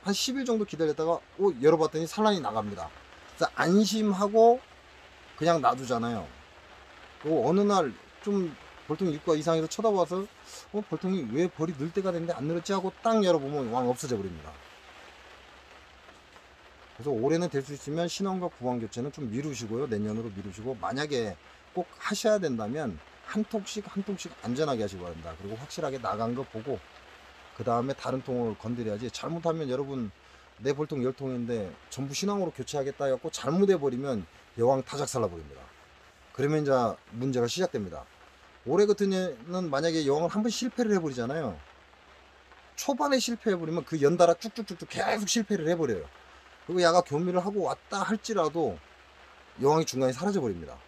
한 10일 정도 기다렸다가 열어봤더니 산란이 나갑니다. 그래서 안심하고 그냥 놔두잖아요. 그리고 어느 날 좀 벌통 6과 이상에서 쳐다봐서 벌통이 왜 벌이 늘 때가 됐는데 안 늘었지 하고 딱 열어보면 왕 없어져 버립니다. 그래서 올해는 될 수 있으면 신왕과 구왕 교체는 좀 미루시고요. 내년으로 미루시고, 만약에 꼭 하셔야 된다면 한 통씩 안전하게 하시기 바랍니다. 그리고 확실하게 나간 거 보고 그 다음에 다른 통을 건드려야지. 잘못하면 여러분 내 벌통 10통인데 전부 신왕으로 교체하겠다 해갖고 잘못해버리면 여왕 다 작살나 버립니다. 그러면 이제 문제가 시작됩니다. 올해 같은 애는 만약에 여왕을 한번 실패를 해버리잖아요. 초반에 실패해버리면 그 연달아 쭉쭉쭉쭉 계속 실패를 해버려요. 그리고 야가 교미를 하고 왔다 할지라도 여왕이 중간에 사라져 버립니다.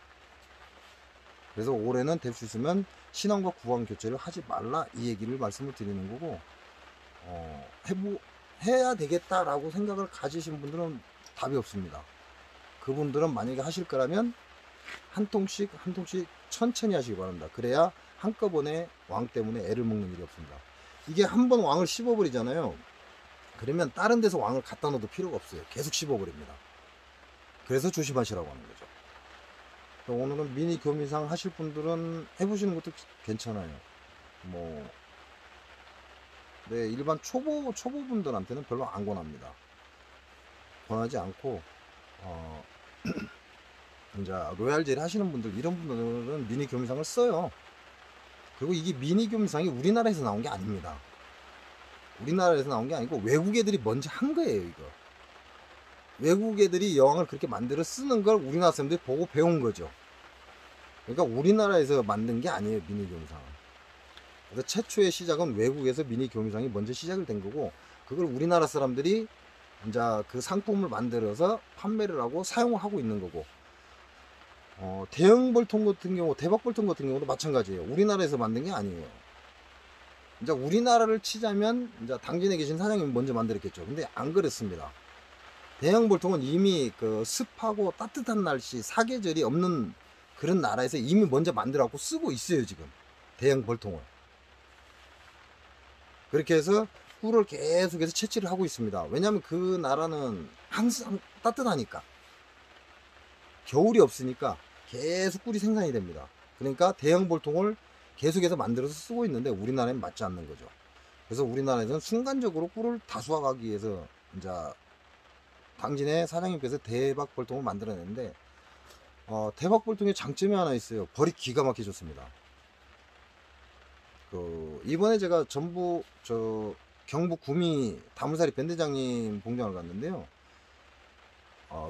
그래서 올해는 될 수 있으면 신왕과 구왕 교체를 하지 말라, 이 얘기를 말씀을 드리는 거고, 해야 되겠다라고 생각을 가지신 분들은 답이 없습니다. 그분들은 만약에 하실 거라면 한 통씩 천천히 하시기 바랍니다. 그래야 한꺼번에 왕 때문에 애를 먹는 일이 없습니다. 이게 한번 왕을 씹어버리잖아요. 그러면 다른 데서 왕을 갖다 놓어도 필요가 없어요. 계속 씹어버립니다. 그래서 조심하시라고 하는 거죠. 오늘은 미니 교미상 하실 분들은 해보시는 것도 괜찮아요. 일반 초보분들한테는 별로 안 권합니다. 권하지 않고, 이제 로얄젤 하시는 분들, 이런 분들은 미니 교미상을 써요. 그리고 이게 미니 교미상이 우리나라에서 나온 게 아닙니다. 우리나라에서 나온 게 아니고 외국 애들이 먼저 한 거예요, 이거. 외국 애들이 여왕을 그렇게 만들어 쓰는 걸 우리나라 사람들이 보고 배운 거죠. 그러니까 우리나라에서 만든 게 아니에요, 미니 교미상. 그래서 최초의 시작은 외국에서 미니 교미상이 먼저 시작을 된 거고, 그걸 우리나라 사람들이 이제 그 상품을 만들어서 판매를 하고 사용을 하고 있는 거고, 대형 벌통 같은 경우, 대박 벌통 같은 경우도 마찬가지예요. 우리나라에서 만든 게 아니에요. 이제 우리나라를 치자면 이제 당진에 계신 사장님이 먼저 만들었겠죠. 근데 안 그렇습니다. 대형 벌통은 이미 그 습하고 따뜻한 날씨, 사계절이 없는 그런 나라에서 이미 먼저 만들어갖고 쓰고 있어요, 지금. 대형 벌통을. 그렇게 해서 꿀을 계속해서 채취를 하고 있습니다. 왜냐하면 그 나라는 항상 따뜻하니까. 겨울이 없으니까 계속 꿀이 생산이 됩니다. 그러니까 대형 벌통을 계속해서 만들어서 쓰고 있는데 우리나라엔 맞지 않는 거죠. 그래서 우리나라에서는 순간적으로 꿀을 다수화하기 위해서 이제 당진의 사장님께서 대박 벌통을 만들어냈는데, 대박 벌통의 장점이 하나 있어요. 벌이 기가 막히게 그 이번에 제가 경북 구미 다물살이 밴드장님 봉장을 갔는데요.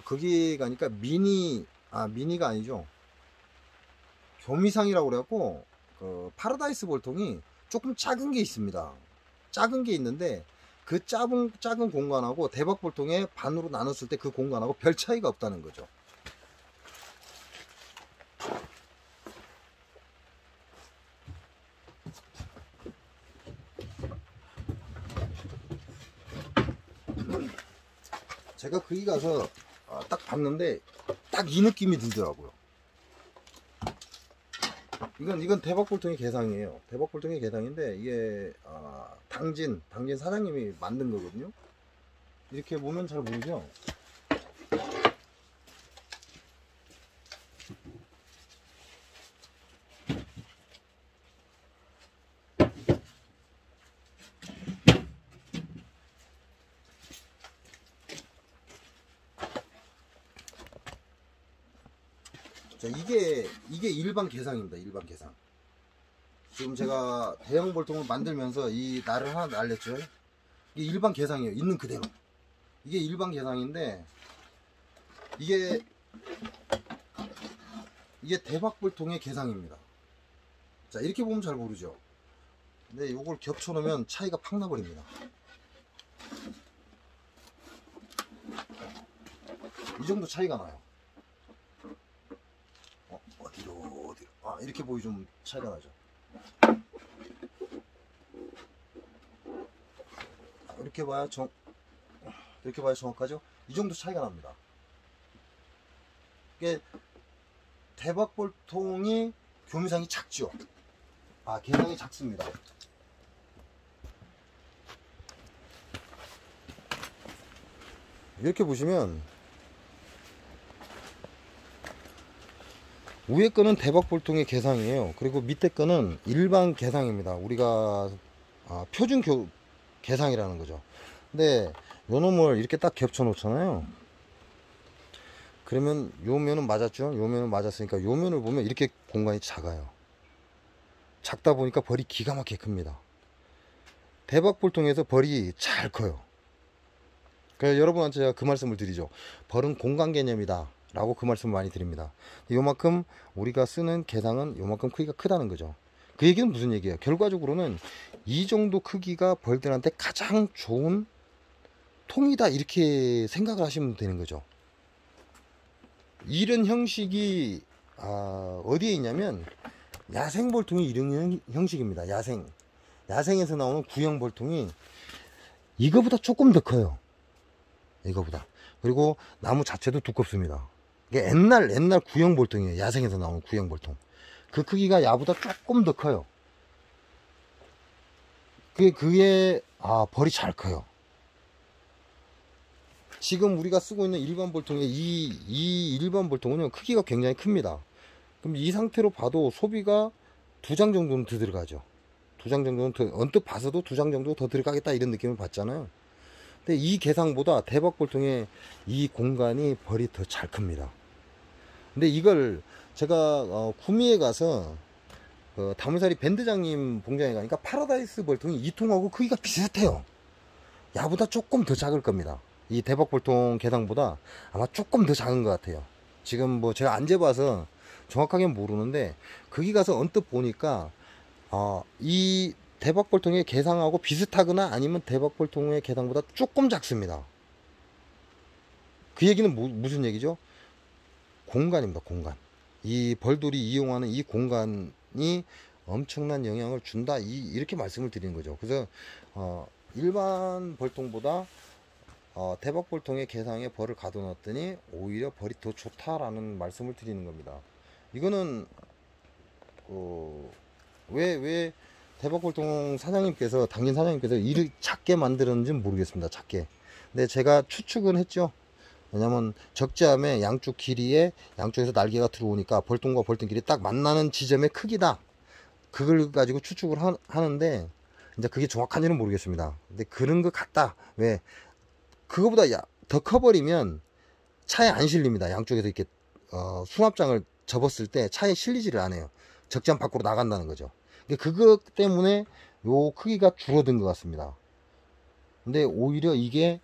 거기 가니까 미니가 아니죠. 교미상이라고 그래갖고 그 파라다이스 벌통이 조금 작은 게 있습니다. 작은 게 있는데 그 작은 공간하고 대박 벌통에 반으로 나눴을 때 그 공간하고 별 차이가 없다는 거죠. 제가 거기 가서 딱 봤는데 딱 이 느낌이 들더라고요. 이건 대박볼통의 개상이에요. 대박볼통의 개상인데 이게 당진 사장님이 만든 거거든요. 이렇게 보면 잘 보이죠? 자, 이게 일반 개상입니다. 일반 개상. 지금 제가 대형 볼통을 만들면서 이 날을 하나 날렸죠. 이게 일반 개상이에요. 있는 그대로. 이게 일반 개상인데 이게 대박 볼통의 개상입니다. 자, 이렇게 보면 잘 모르죠. 근데 이걸 겹쳐 놓으면 차이가 팍 나버립니다. 이 정도 차이가 나요. 어디로 이렇게 보이 좀 차이가 나죠. 이렇게 봐야 정확하죠. 이 정도 차이가 납니다. 이게 대박볼통이 교미상이 작죠. 개상이 작습니다. 이렇게 보시면 위에 거는 대박볼통의 개상이에요. 그리고 밑에 거는 일반 개상입니다. 우리가 표준 개상이라는 거죠. 근데 요 놈을 이렇게 딱 겹쳐 놓잖아요. 그러면 요 면은 맞았죠. 요 면은 맞았으니까 요 면을 보면 이렇게 공간이 작아요. 작다 보니까 벌이 기가 막히게 큽니다. 대박볼통에서 벌이 잘 커요. 그래서 여러분한테 제가 그 말씀을 드리죠. 벌은 공간 개념이다 라고 그 말씀을 많이 드립니다. 요만큼 우리가 쓰는 개상은 요만큼 크기가 크다는 거죠. 그 얘기는 무슨 얘기예요? 결과적으로는 이 정도 크기가 벌들한테 가장 좋은 통이다 이렇게 생각을 하시면 되는 거죠. 이런 형식이 어디에 있냐면 야생볼통이 이런 형식입니다. 야생에서 나오는 구형 볼통이 이거보다 조금 더 커요. 이거보다. 그리고 나무 자체도 두껍습니다. 이게 옛날 구형 볼통이에요. 야생에서 나오는 구형 볼통. 그 크기가 야보다 조금 더 커요. 그게 벌이 잘 커요. 지금 우리가 쓰고 있는 일반 볼통의 이 일반 볼통은요 크기가 굉장히 큽니다. 그럼 이 상태로 봐도 소비가 2장 정도는 더 들어가죠. 2장 정도는 더, 언뜻 봐서도 2장 정도 더 들어가겠다 이런 느낌을 받잖아요. 근데 이 개상보다 대박 볼통의 이 공간이 벌이 더 잘 큽니다. 근데 이걸 제가 구미에 가서 다물살이 밴드장님 봉장에 가니까 파라다이스 볼통이 이 통하고 크기가 비슷해요. 야보다 조금 더 작을 겁니다. 이 대박볼통 개상보다 아마 조금 더 작은 것 같아요. 지금 뭐 제가 안 재봐서 정확하게 모르는데 거기 가서 언뜻 보니까 이 대박볼통의 개상하고 비슷하거나 아니면 대박볼통의 개상보다 조금 작습니다. 그 얘기는 무슨 얘기죠? 공간입니다. 공간. 이 벌들이 이용하는 이 공간이 엄청난 영향을 준다, 이렇게 말씀을 드리는 거죠. 그래서 일반 벌통보다 대박볼통의 개상에 벌을 가둬놨더니 오히려 벌이 더 좋다라는 말씀을 드리는 겁니다. 이거는 왜 대박볼통 사장님께서, 당진 사장님께서 이를 작게 만들었는지는 모르겠습니다. 작게. 근데 제가 추측은 했죠. 왜냐면 적재함에 양쪽 길이에 양쪽에서 날개가 들어오니까 벌통과 벌통 길이 딱 만나는 지점의 크기다, 그걸 가지고 추측을 하는데 이제 그게 정확한지는 모르겠습니다. 근데 그런 것 같다. 왜 그거보다 더 커버리면 차에 안 실립니다. 양쪽에서 이렇게 수납장을 접었을 때 차에 실리지를 않아요. 적재함 밖으로 나간다는 거죠. 그것 때문에 요 크기가 줄어든 것 같습니다. 근데 오히려 이게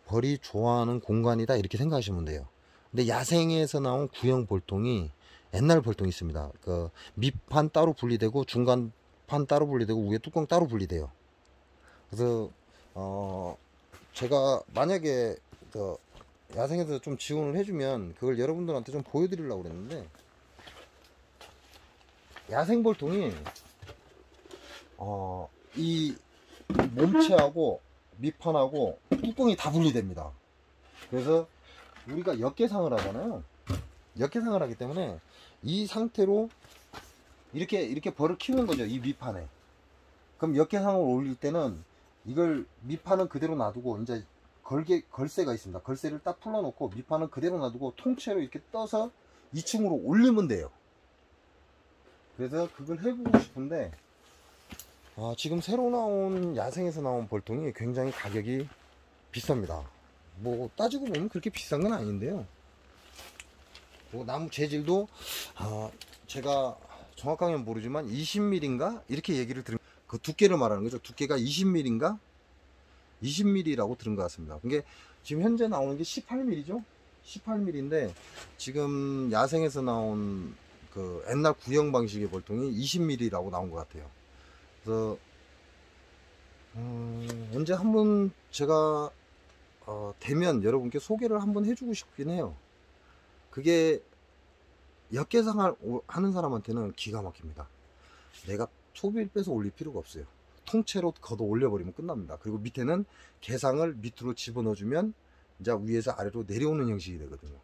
벌이 좋아하는 공간이다, 이렇게 생각하시면 돼요. 근데 야생에서 나온 구형 볼통이 옛날 볼통이 있습니다. 그 밑판 따로 분리되고 중간판 따로 분리되고 위에 뚜껑 따로 분리돼요. 그래서 제가 만약에 야생에서 좀 지원을 해주면 그걸 여러분들한테 좀 보여드리려고 그랬는데, 야생 볼통이 이 몸체하고 밑판하고 뚜껑이 다 분리됩니다. 그래서 우리가 역계상을 하잖아요. 역계상을 하기 때문에 이 상태로 이렇게 벌을 키우는 거죠, 이 밑판에. 그럼 역계상을 올릴 때는 이걸 밑판은 그대로 놔두고, 이제 걸쇠가 있습니다. 걸쇠를 딱 풀어놓고 밑판은 그대로 놔두고 통째로 이렇게 떠서 2층으로 올리면 돼요. 그래서 그걸 해보고 싶은데 지금 새로 나온 야생에서 나온 볼통이 굉장히 가격이 비쌉니다. 뭐 따지고 보면 그렇게 비싼 건 아닌데요. 뭐 나무 재질도 제가 정확하게 모르지만 20mm인가 이렇게 얘기를 들은, 그 두께를 말하는 거죠. 두께가 20mm인가 20mm라고 들은 것 같습니다. 그게 지금 현재 나오는 게 18mm죠. 18mm인데 지금 야생에서 나온 그 옛날 구형 방식의 볼통이 20mm라고 나온 것 같아요. 그래서 언제 한번 제가 되면 여러분께 소개를 한번 해주고 싶긴 해요. 그게 역계상을 하는 사람한테는 기가 막힙니다. 내가 초비를 빼서 올릴 필요가 없어요. 통째로 걷어 올려버리면 끝납니다. 그리고 밑에는 개상을 밑으로 집어넣어주면 이제 위에서 아래로 내려오는 형식이 되거든요.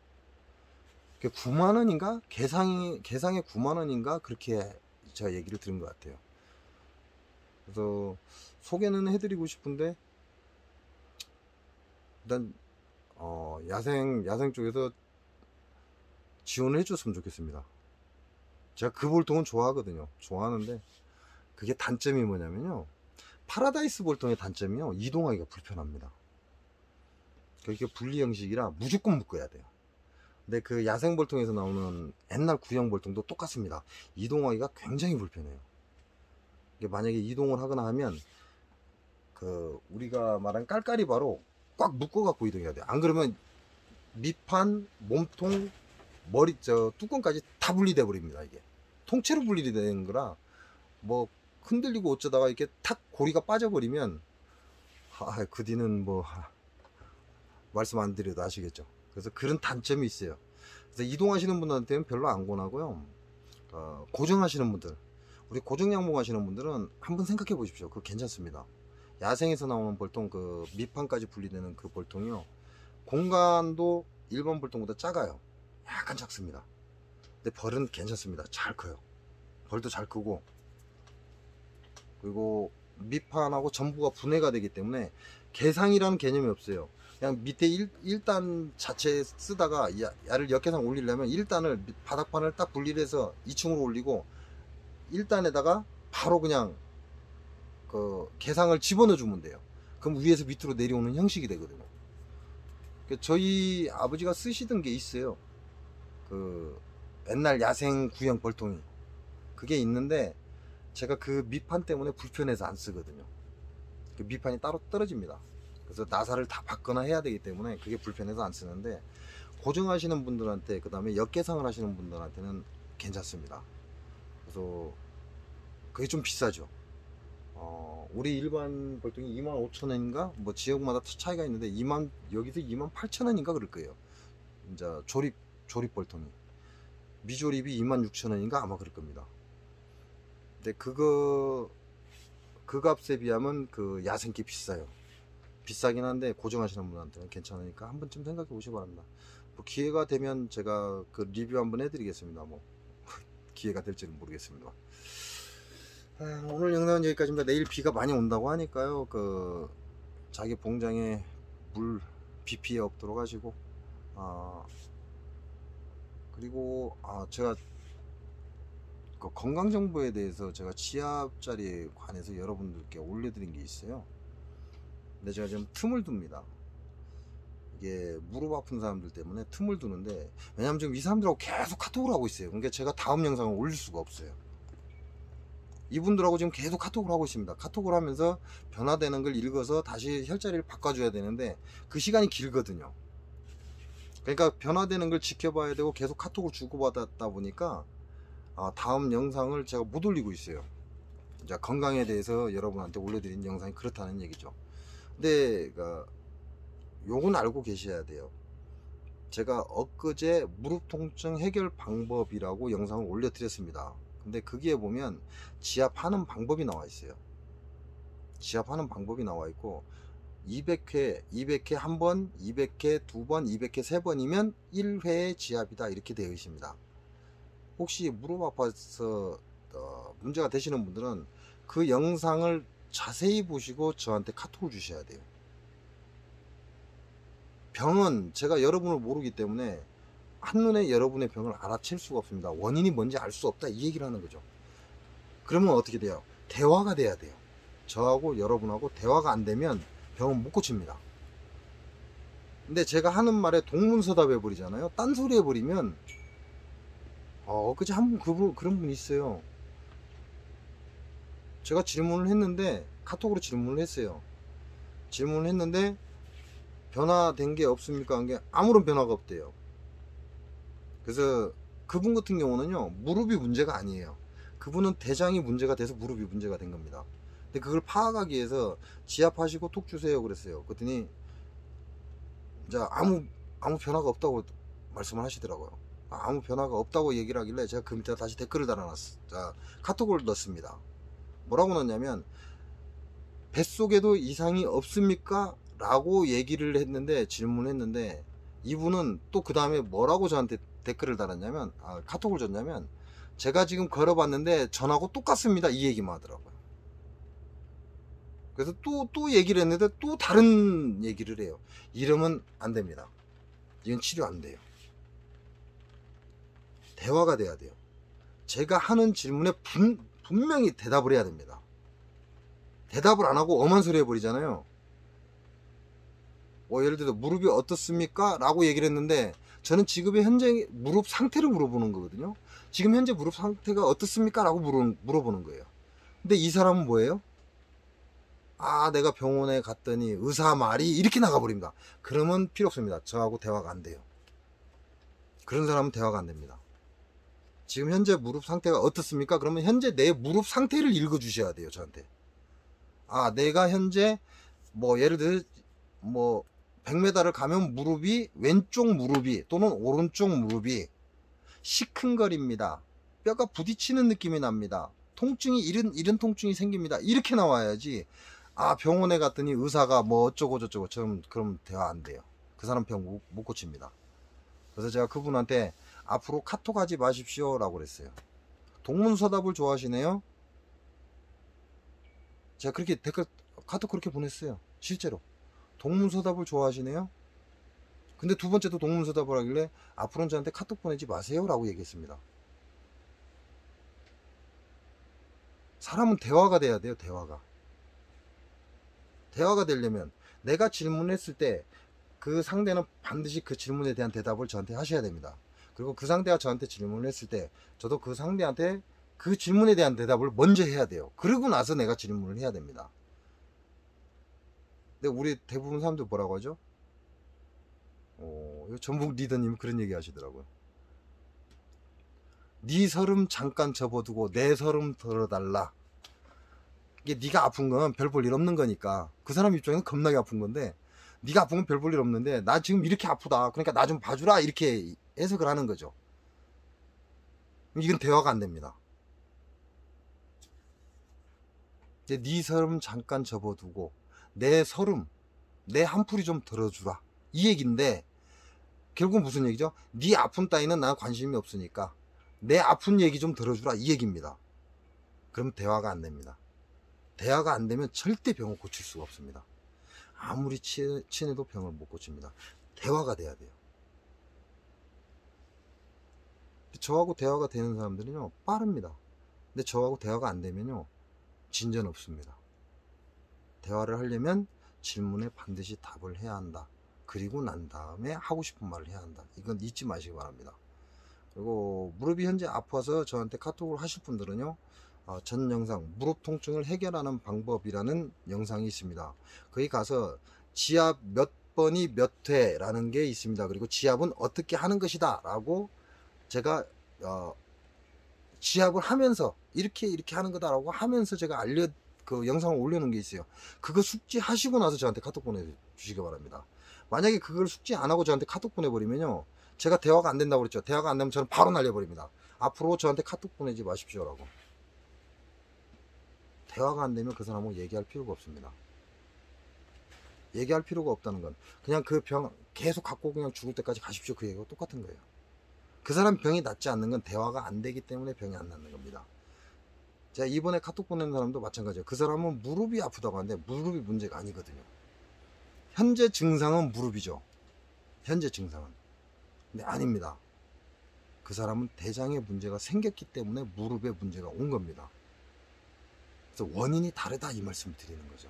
9만원인가? 개상에 9만원인가? 그렇게 제가 얘기를 들은 것 같아요. 그래서 소개는 해드리고 싶은데 일단 야생 쪽에서 지원을 해줬으면 좋겠습니다. 제가 그 볼통은 좋아하거든요. 좋아하는데 그게 단점이 뭐냐면요, 파라다이스 볼통의 단점이요, 이동하기가 불편합니다. 그렇게 분리 형식이라 무조건 묶어야 돼요. 근데 그 야생 볼통에서 나오는 옛날 구형 볼통도 똑같습니다. 이동하기가 굉장히 불편해요. 만약에 이동을 하거나 하면 그 우리가 말한 깔깔이바로 꽉 묶어 갖고 이동해야 돼요. 안 그러면 밑판, 몸통, 머리, 뚜껑까지 다 분리돼 버립니다. 이게 통째로 분리되는 거라 뭐 흔들리고 어쩌다가 이렇게 탁 고리가 빠져버리면 그 뒤는 뭐 말씀 안 드려도 아시겠죠. 그래서 그런 단점이 있어요. 그래서 이동하시는 분들한테는 별로 안 권하고요. 고정하시는 분들, 우리 고정 양봉하시는 분들은 한번 생각해 보십시오. 그거 괜찮습니다. 야생에서 나오는 볼통, 그 밑판까지 분리되는 그 볼통이요, 공간도 일반 볼통보다 작아요. 약간 작습니다. 근데 벌은 괜찮습니다. 잘 커요. 벌도 잘 크고, 그리고 밑판하고 전부가 분해가 되기 때문에 개상이라는 개념이 없어요. 그냥 밑에 1단 자체 쓰다가 야를 역계상 올리려면 1단을 바닥판을 딱 분리를 해서 2층으로 올리고 1단에다가 바로 그냥 그 개상을 집어넣어 주면 돼요. 그럼 위에서 밑으로 내려오는 형식이 되거든요. 저희 아버지가 쓰시던 게 있어요. 그 옛날 야생 구형 볼통이 그게 있는데 제가 그 밑판 때문에 불편해서 안 쓰거든요. 그 밑판이 따로 떨어집니다. 그래서 나사를 다 받거나 해야 되기 때문에 그게 불편해서 안 쓰는데, 고정하시는 분들한테, 그 다음에 역계상을 하시는 분들한테는 괜찮습니다. 그래서 그게 좀 비싸죠. 우리 일반 볼통이 25,000원인가 뭐 지역마다 차이가 있는데 여기서 28,000원인가 그럴 거예요. 이제 조립 볼통이, 미조립이 26,000원인가 아마 그럴 겁니다. 근데 그 값에 비하면 그 야생기 비싸요. 비싸긴 한데 고정하시는 분한테는 괜찮으니까 한 번쯤 생각해 보시기 바랍니다. 뭐 기회가 되면 제가 그 리뷰 한번 해드리겠습니다. 뭐 기회가 될지는 모르겠습니다. 오늘 영상은 여기까지입니다. 내일 비가 많이 온다고 하니까요, 그 자기 봉장에 비 피해 없도록 하시고, 그리고 제가 그 건강정보에 대해서 제가 지압자리에 관해서 여러분들께 올려드린 게 있어요. 근데 제가 좀 틈을 둡니다. 이게 무릎 아픈 사람들 때문에 틈을 두는데, 왜냐면 지금 이 사람들하고 계속 카톡을 하고 있어요. 그러니까 제가 다음 영상을 올릴 수가 없어요. 이분들하고 지금 계속 카톡을 하고 있습니다. 카톡을 하면서 변화되는 걸 읽어서 다시 혈자리를 바꿔줘야 되는데 그 시간이 길거든요. 그러니까 변화되는 걸 지켜봐야 되고 계속 카톡을 주고받았다 보니까 다음 영상을 제가 못 올리고 있어요. 이제 건강에 대해서 여러분한테 올려드린 영상이 그렇다는 얘기죠. 근데 요건 알고 계셔야 돼요. 제가 엊그제 무릎 통증 해결 방법이라고 영상을 올려드렸습니다. 근데 거기에 보면 지압하는 방법이 나와 있어요. 지압하는 방법이 나와 있고, 200회 1번, 200회 2번, 200회 3번이면 1회의 지압이다, 이렇게 되어 있습니다. 혹시 무릎 아파서 문제가 되시는 분들은 그 영상을 자세히 보시고 저한테 카톡을 주셔야 돼요. 병은 제가 여러분을 모르기 때문에 한눈에 여러분의 병을 알아챌 수가 없습니다. 원인이 뭔지 알 수 없다, 이 얘기를 하는 거죠. 그러면 어떻게 돼요? 대화가 돼야 돼요. 저하고 여러분하고 대화가 안 되면 병은 못 고칩니다. 근데 제가 하는 말에 동문서답 해버리잖아요. 딴소리 해버리면, 그제 한 분, 그런 분이 있어요. 제가 질문을 했는데, 카톡으로 질문을 했어요. 질문을 했는데 변화된 게 없습니까? 한 게 아무런 변화가 없대요. 그래서 그분 같은 경우는요, 무릎이 문제가 아니에요. 그분은 대장이 문제가 돼서 무릎이 문제가 된 겁니다. 근데 그걸 파악하기 위해서 지압하시고 톡 주세요 그랬어요. 그랬더니 이제 아무 변화가 없다고 말씀을 하시더라고요. 아무 변화가 없다고 얘기를 하길래 제가 그 밑에 다시 댓글을 달아놨어요. 자, 카톡을 넣었습니다. 뭐라고 넣었냐면, 뱃속에도 이상이 없습니까? 라고 얘기를 했는데, 질문을 했는데, 이분은 또 그 다음에 뭐라고 저한테 댓글을 달았냐면, 카톡을 줬냐면, 제가 지금 걸어봤는데 전하고 똑같습니다, 이 얘기만 하더라고요. 그래서 또 얘기를 했는데 또 다른 얘기를 해요. 이러면 안 됩니다. 이건 치료 안 돼요. 대화가 돼야 돼요. 제가 하는 질문에 분명히 대답을 해야 됩니다. 대답을 안 하고 엄한 소리 해버리잖아요. 예를 들어 무릎이 어떻습니까? 라고 얘기를 했는데, 저는 지금의 현재 무릎 상태를 물어보는 거거든요. 지금 현재 무릎 상태가 어떻습니까? 라고 물어보는 거예요. 근데 이 사람은 뭐예요? 내가 병원에 갔더니 의사 말이 이렇게 나가버립니다. 그러면 필요 없습니다. 저하고 대화가 안 돼요. 그런 사람은 대화가 안 됩니다. 지금 현재 무릎 상태가 어떻습니까? 그러면 현재 내 무릎 상태를 읽어주셔야 돼요, 저한테. 내가 현재 예를 들어 100m를 가면 왼쪽 무릎이 또는 오른쪽 무릎이 시큰거립니다. 뼈가 부딪히는 느낌이 납니다. 통증이 이런 통증이 생깁니다. 이렇게 나와야지, 병원에 갔더니 의사가 어쩌고 저쩌고, 그럼 대화 안 돼요. 그 사람 병 못 고칩니다. 그래서 제가 그분한테 앞으로 카톡 하지 마십시오 라고 그랬어요. 동문서답을 좋아하시네요. 제가 그렇게 카톡 그렇게 보냈어요. 실제로 동문서답을 좋아하시네요. 근데 두 번째도 동문서답을 하길래 앞으로는 저한테 카톡 보내지 마세요 라고 얘기했습니다. 사람은 대화가 돼야 돼요. 대화가 되려면 내가 질문했을 때 그 상대는 반드시 그 질문에 대한 대답을 저한테 하셔야 됩니다. 그리고 그 상대가 저한테 질문을 했을 때 저도 그 상대한테 그 질문에 대한 대답을 먼저 해야 돼요. 그러고 나서 내가 질문을 해야 됩니다. 근데 우리 대부분 사람들 뭐라고 하죠? 전북 리더님 그런 얘기 하시더라고요. 네 서름 잠깐 접어두고 내 서름 덜어달라. 이게 네가 아픈 건 별 볼 일 없는 거니까 그 사람 입장에는 겁나게 아픈 건데, 네가 아픈 건 별 볼 일 없는데 나 지금 이렇게 아프다, 그러니까 나 좀 봐주라, 이렇게 해석을 하는 거죠. 이건 대화가 안 됩니다. 네 서름 잠깐 접어두고 내 서름, 내 한풀이 좀 덜어주라, 이 얘기인데, 결국 무슨 얘기죠? 네 아픈 따위는 난 관심이 없으니까 내 아픈 얘기 좀 들어주라, 이 얘기입니다. 그럼 대화가 안 됩니다. 대화가 안 되면 절대 병을 고칠 수가 없습니다. 아무리 친해도 병을 못 고칩니다. 대화가 돼야 돼요. 저하고 대화가 되는 사람들은요 빠릅니다. 근데 저하고 대화가 안 되면요 진전 없습니다. 대화를 하려면 질문에 반드시 답을 해야 한다. 그리고 난 다음에 하고 싶은 말을 해야 한다. 이건 잊지 마시기 바랍니다. 그리고 무릎이 현재 아파서 저한테 카톡을 하실 분들은요, 전 영상 무릎 통증을 해결하는 방법이라는 영상이 있습니다. 거기 가서 지압 몇 번이 몇 회라는 게 있습니다. 그리고 지압은 어떻게 하는 것이다 라고 제가 지압을 하면서 이렇게 하는 거다라고 하면서 제가 그 영상을 올려놓은 게 있어요. 그거 숙지하시고 나서 저한테 카톡 보내주시기 바랍니다. 만약에 그걸 숙지 안 하고 저한테 카톡 보내버리면요, 제가 대화가 안 된다고 그랬죠. 대화가 안 되면 저는 바로 날려버립니다. 앞으로 저한테 카톡 보내지 마십시오라고. 대화가 안 되면 그 사람하고 얘기할 필요가 없습니다. 얘기할 필요가 없다는 건 그냥 그 병 계속 갖고 그냥 죽을 때까지 가십시오, 그 얘기가 똑같은 거예요. 그 사람 병이 낫지 않는 건 대화가 안 되기 때문에 병이 안 낫는 겁니다. 제가 이번에 카톡 보낸 사람도 마찬가지예요. 그 사람은 무릎이 아프다고 하는데 무릎이 문제가 아니거든요. 현재 증상은 무릎이죠. 현재 증상은. 근데 아닙니다. 그 사람은 대장에 문제가 생겼기 때문에 무릎에 문제가 온 겁니다. 그래서 원인이 다르다, 이 말씀을 드리는 거죠.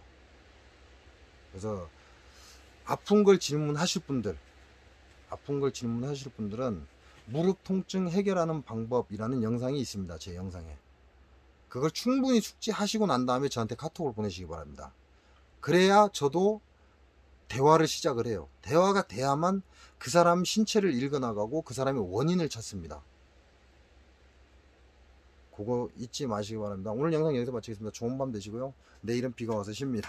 그래서 아픈 걸 질문하실 분들은 무릎 통증 해결하는 방법이라는 영상이 있습니다. 제 영상에. 그걸 충분히 숙지하시고 난 다음에 저한테 카톡을 보내시기 바랍니다. 그래야 저도 대화를 시작을 해요. 대화가 돼야만 그 사람 신체를 읽어나가고 그 사람의 원인을 찾습니다. 그거 잊지 마시기 바랍니다. 오늘 영상 여기서 마치겠습니다. 좋은 밤 되시고요. 내일은 비가 와서 쉽니다.